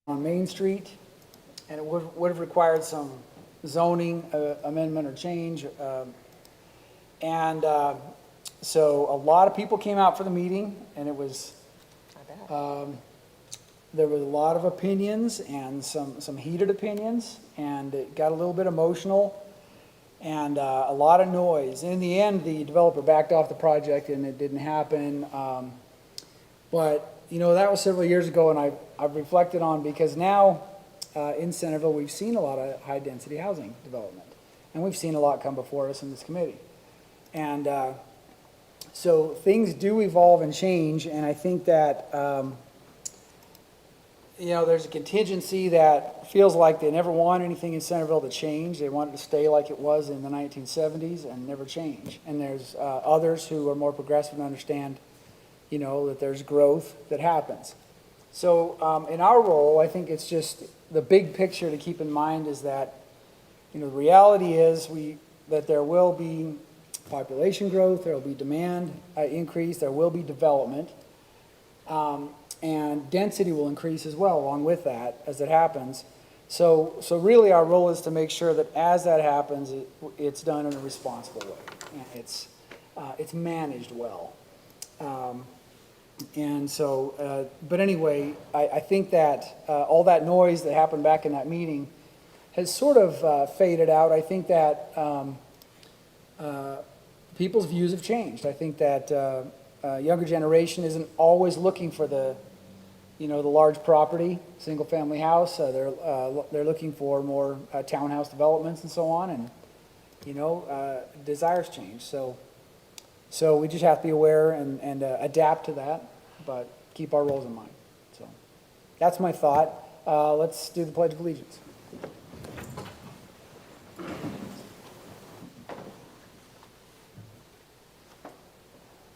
on Main Street, and it would have required some zoning amendment or change. So a lot of people came out for the meeting, and it was, there were a lot of opinions and some heated opinions, and it got a little bit emotional and a lot of noise. In the end, the developer backed off the project and it didn't happen. But, you know, that was several years ago, and I've reflected on, because now in Centerville, we've seen a lot of high-density housing development, and we've seen a lot come before us in this committee. And so things do evolve and change, and I think that, you know, there's a contingency that feels like they never want anything in Centerville to change. They want it to stay like it was in the 1970s and never change. And there's others who are more progressive and understand, you know, that there's growth that happens. So in our role, I think it's just the big picture to keep in mind is that, you know, the reality is that there will be population growth, there will be demand increase, there will be development, and density will increase as well along with that as it happens. So really our role is to make sure that as that happens, it's done in a responsible way, and it's managed well. And so, but anyway, I think that all that noise that happened back in that meeting has sort of faded out. I think that people's views have changed. I think that younger generation isn't always looking for the large property, single-family house. They're looking for more townhouse developments and so on, and you know, desires change. So we just have to be aware and adapt to that, but keep our roles in mind. So that's my thought. Let's do the Pledge of Allegiance.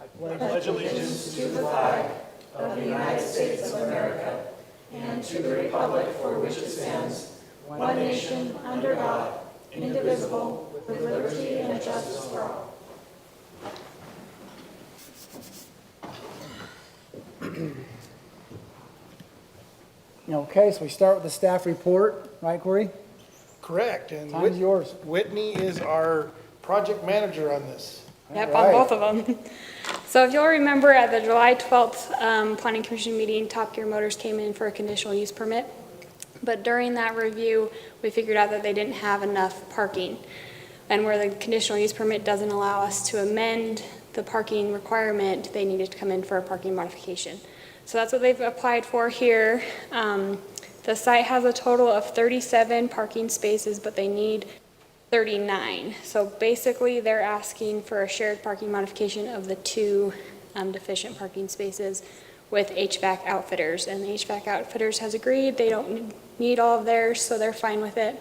I pledge allegiance to the flag of the United States of America and to the republic for which it stands, one nation, under God, indivisible, with liberty and justice for all. Okay, so we start with the staff report, right, Corey? Correct, and Time's yours. Whitney is our project manager on this. Yep, All right. on both of them. So if you'll remember at the July 12th Planning Commission meeting, Top Gear Motors came in for a conditional use permit. But during that review, we figured out that they didn't have enough parking. And where the conditional use permit doesn't allow us to amend the parking requirement, they needed to come in for a parking modification. So that's what they've applied for here. The site has a total of 37 parking spaces, but they need 39. So basically, they're asking for a shared parking modification of the two deficient parking spaces with HVAC Outfitters. And the HVAC Outfitters has agreed they don't need all of theirs, so they're fine with it.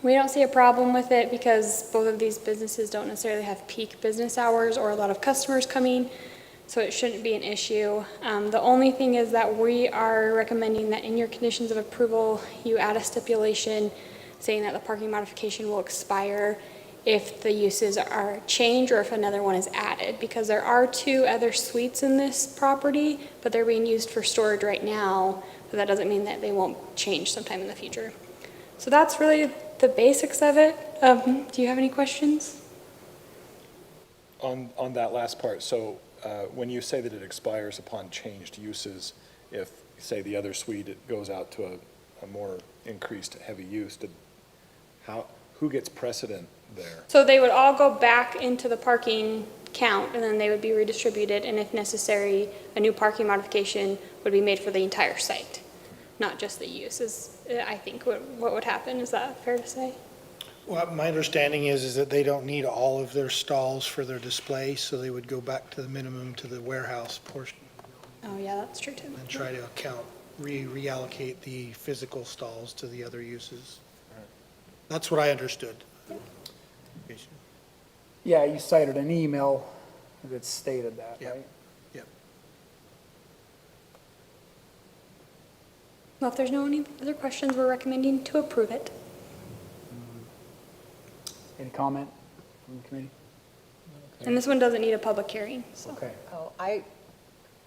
We don't see a problem with it because both of these businesses don't necessarily have peak business hours or a lot of customers coming, so it shouldn't be an issue. The only thing is that we are recommending that in your conditions of approval, you add a stipulation saying that the parking modification will expire if the uses are changed or if another one is added, because there are two other suites in this property, but they're being used for storage right now, but that doesn't mean that they won't change sometime in the future. So that's really the basics of it. Do you have any questions? On that last part, so when you say that it expires upon changed uses, if, say, the other suite, it goes out to a more increased heavy use, who gets precedent there? So they would all go back into the parking count, and then they would be redistributed, and if necessary, a new parking modification would be made for the entire site, not just the uses. I think what would happen. Is that fair to say? Well, my understanding is that they don't need all of their stalls for their display, so they would go back to the minimum to the warehouse portion Oh, yeah, that's true too. and try to reallocate the physical stalls to the other uses. That's what I understood. Yeah, you cited an email that stated that, Yep. right? Yep. Well, if there's no any other questions, we're recommending to approve it. Any comment from the committee? And this one doesn't need a public hearing, so. Okay. Oh,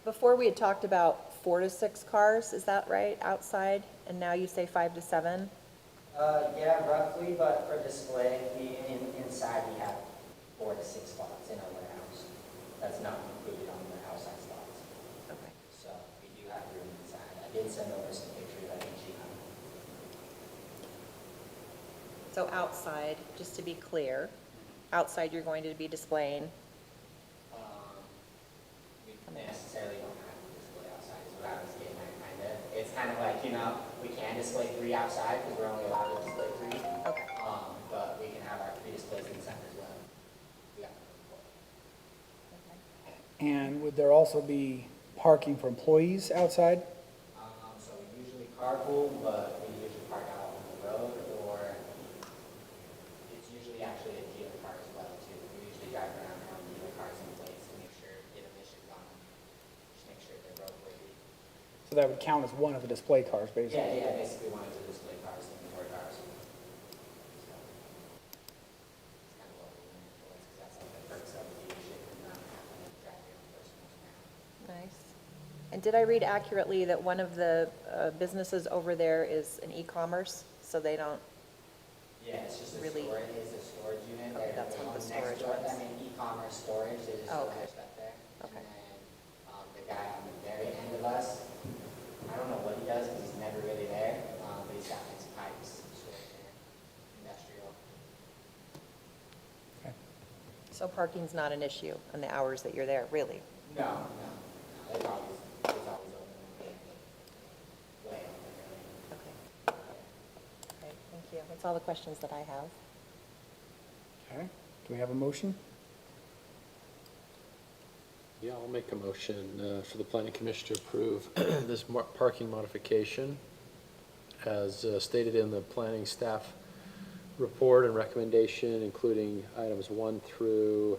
before we had talked about 4 to 6 cars, is that right, outside? And now you say 5 to 7? Yeah, roughly, but for display, inside we have 4 to 6 spots in our warehouse. That's not included on the outside spots. Okay. So we do have room inside. I did send over some pictures, I think she So outside, just to be clear, outside you're going to be displaying, we necessarily don't have to display outside, is what I was getting at, kind of. It's kind of like, we can display 3 outside, because we're only allowed to display 3. okay. But we can have our 3 displays inside as well. We got room for it. And would there also be parking for employees outside? So we usually carpool, but we usually park out on the road, or it's usually actually a dealer car as well, too. We usually drive around our own dealer cars in place to make sure, get emissions on them, just make sure they're roadworthy. So that would count as one of the display cars, basically? Yeah, basically wanted to display cars and more cars. So, it's kind of what we're leaning towards, because that's like the perks of the dealership and not having to drive your own personal now. Nice. And did I read accurately that one of the businesses over there is an e-commerce, so they don't, Yeah, it's just a Really- storage, it's a storage unit. Okay, There- that's one of the next to storage it, ones. I mean, e-commerce storage, they just Oh, store okay. their stuff there. Okay. And then, the guy on the very end of us, I don't know what he does, because he's never really there, but he's got his pipes stored there, industrial. so parking's not an issue in the hours that you're there, really? No, it's always open, way open, really. Okay. Great, thank you. That's all the questions that I have. Okay, do we have a motion? Yeah, I'll make a motion for the planning commission to approve this parking modification as stated in the planning staff report and recommendation, including items 1 through,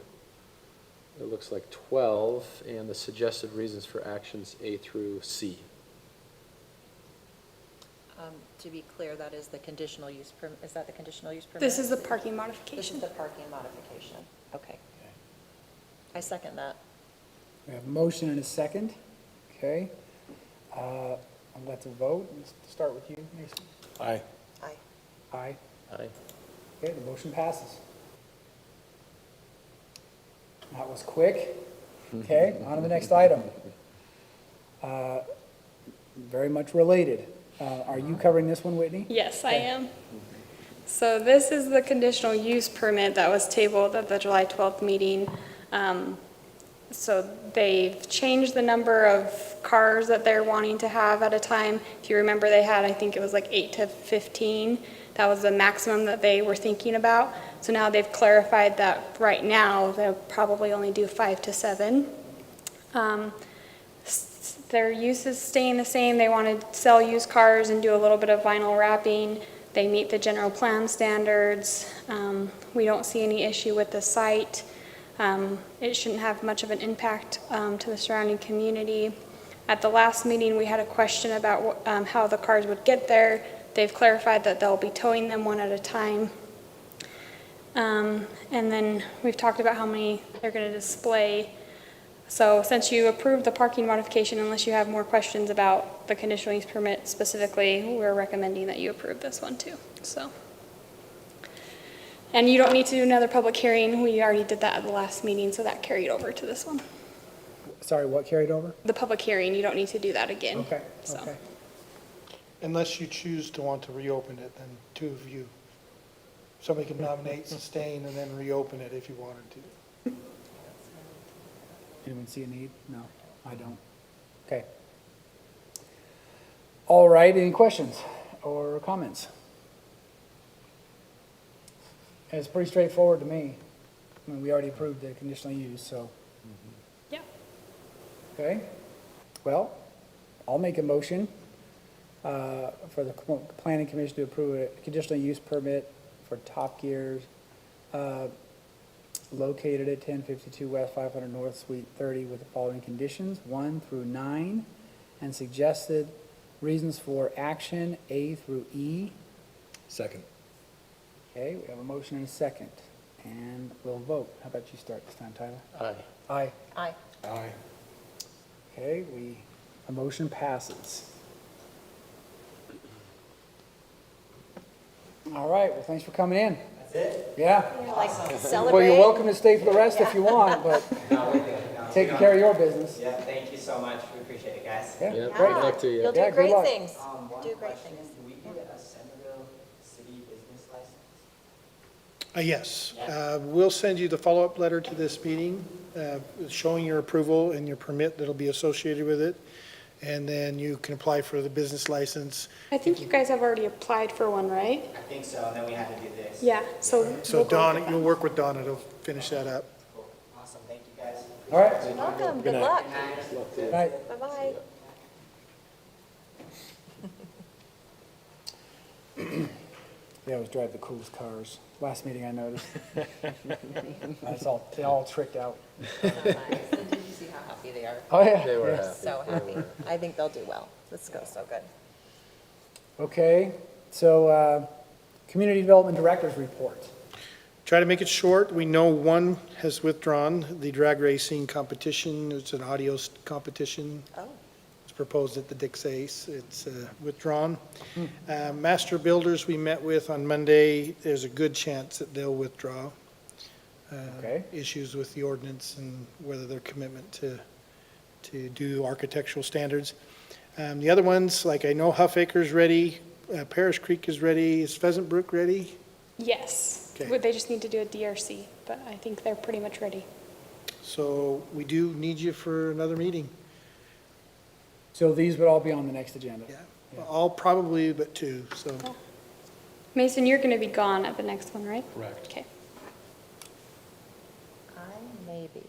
it looks like 12, and the suggested reasons for actions A through C. To be clear, that is the conditional use permit, is that the conditional use permit? This is the parking This modification. is the parking modification, okay. I second that. We have a motion and a second, okay? Let's vote, let's start with you, Mason. Aye. Aye. Aye. Aye. Okay, the motion passes. That was quick. Okay, on to the next item. Very much related. Are you covering this one, Whitney? Yes, I Okay. am. So this is the conditional use permit that was tabled at the July 12th meeting. So they've changed the number of cars that they're wanting to have at a time. If you remember, they had, I think it was like 8 to 15. That was the maximum that they were thinking about. So now they've clarified that right now, they'll probably only do 5 to 7. Their use is staying the same. They want to sell used cars and do a little bit of vinyl wrapping. They meet the general plan standards. We don't see any issue with the site. It shouldn't have much of an impact to the surrounding community. At the last meeting, we had a question about how the cars would get there. They've clarified that they'll be towing them one at a time. And then we've talked about how many they're going to display. So since you approved the parking modification, unless you have more questions about the conditional use permit specifically, we're recommending that you approve this one too, so. And you don't need to do another public hearing. We already did that at the last meeting, so that carried over to this one. Sorry, what carried over? The public hearing, you don't need to do that again. Okay, So. okay. Unless you choose to want to reopen it, then 2 of you, somebody can nominate, sustain, and then reopen it if you wanted to. Anyone see a need? No, I don't. Okay. All right, any questions or comments? It's pretty straightforward to me. I mean, we already approved the conditional use, so, Yeah. okay. Well, I'll make a motion for the planning commission to approve a conditional use permit for Top Gears located at 1052 West 500 North Suite 30 with the following conditions, 1 through 9, and suggested reasons for action A through E. Second. Okay, we have a motion and a second, and we'll vote. How about you start this time, Tyler? Aye. Aye. Aye. Aye. Okay, The motion passes. All right, well, thanks for coming in. That's it? Yeah. Like celebrate. Well, you're welcome to stay for the rest if you want, but No, we're good. No, we taking don't- care of your business. Yeah, thank you so much. We appreciate it, guys. Yeah, Yeah, great. good luck to you. You'll Yeah, do good great luck. things. One Do great question, things. do we get a Centerville city business license? Yes, we'll send you the follow-up letter to this meeting, showing your approval and your permit that'll be associated with it. And then you can apply for the business license. I think you guys have already applied for one, right? I think so, and then we had to do this. Yeah, so. So we'll go Donna, with that. you'll work with Donna to finish that up. Cool. Awesome, thank you, guys. All right, Welcome, good luck. good night. Bye-bye. They always drive the coolest cars. Last meeting I noticed. They all tricked out. Did you see how happy they are? Oh, yeah. They were yeah. happy. So happy. I think they'll do well. This goes so good. Okay, so, Community Development Director's Report. Try to make it short. We know one has withdrawn the drag racing competition. It's an audio competition. Oh, It's proposed at the Dix Ace. It's withdrawn. Master Builders we met with on Monday, there's a good chance that they'll withdraw. Okay. Issues with the ordinance and whether their commitment to do architectural standards. The other ones, like I know Huff Acres ready, Parish Creek is ready. Is Pheasant Brook ready? Yes, Okay. Would they just need to do a DRC, but I think they're pretty much ready. So we do need you for another meeting. So these would all be on the next agenda. Yeah, all probably but two, so. Mason, you're gonna be gone at the next one, right? Correct. Okay. I maybe.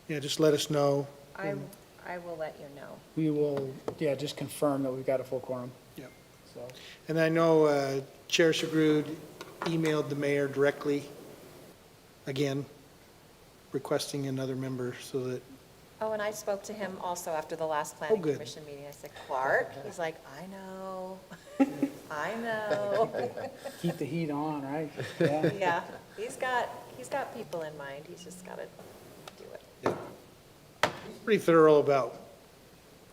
Yeah, just let us know. I will let you know. We will, yeah, just confirm that we've got a full quorum. Yep. So, And I know Chair Shagrud emailed the mayor directly, again, requesting another member so that, Oh, and I spoke to him also after the last Oh, planning good. commission meeting. I said, Clark? He's like, I know. I know. keep the heat on, right? Yeah. Yeah, he's got people in mind. He's just got to do it. he's pretty thorough about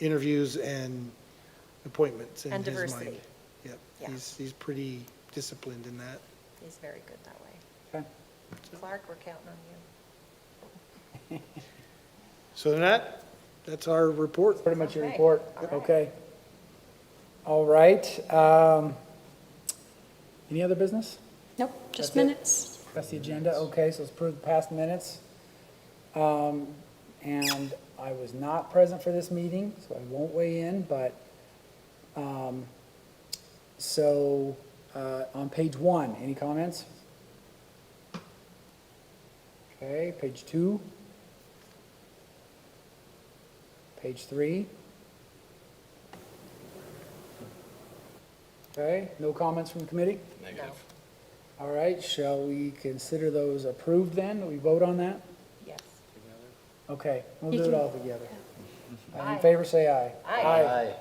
interviews and appointments in And his mind. diversity. Yep, Yeah. he's pretty disciplined in that. He's very good that way. Okay. Clark, we're counting on you. So that's our report. Pretty much your Okay. report. All right. Okay. All right. Any other business? Nope, just That's it? minutes. That's the agenda. Okay, so let's approve the past minutes. And I was not present for this meeting, so I won't weigh in, but, so, on page 1, any comments? Okay, page 2. Page 3. Okay, no comments from the committee? Negative. All right, shall we consider those approved then? Do we vote on that? Yes. Okay, we'll You do it can- all together. All in Aye. favor, say aye. Aye.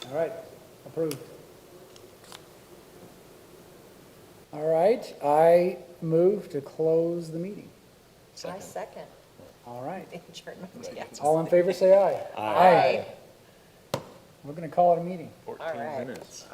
All right, approved. All right, I move to close the meeting. I second. All right, Adjournment, yes. all in favor, say aye. Aye. We're gonna call it a meeting. 14 All right. minutes.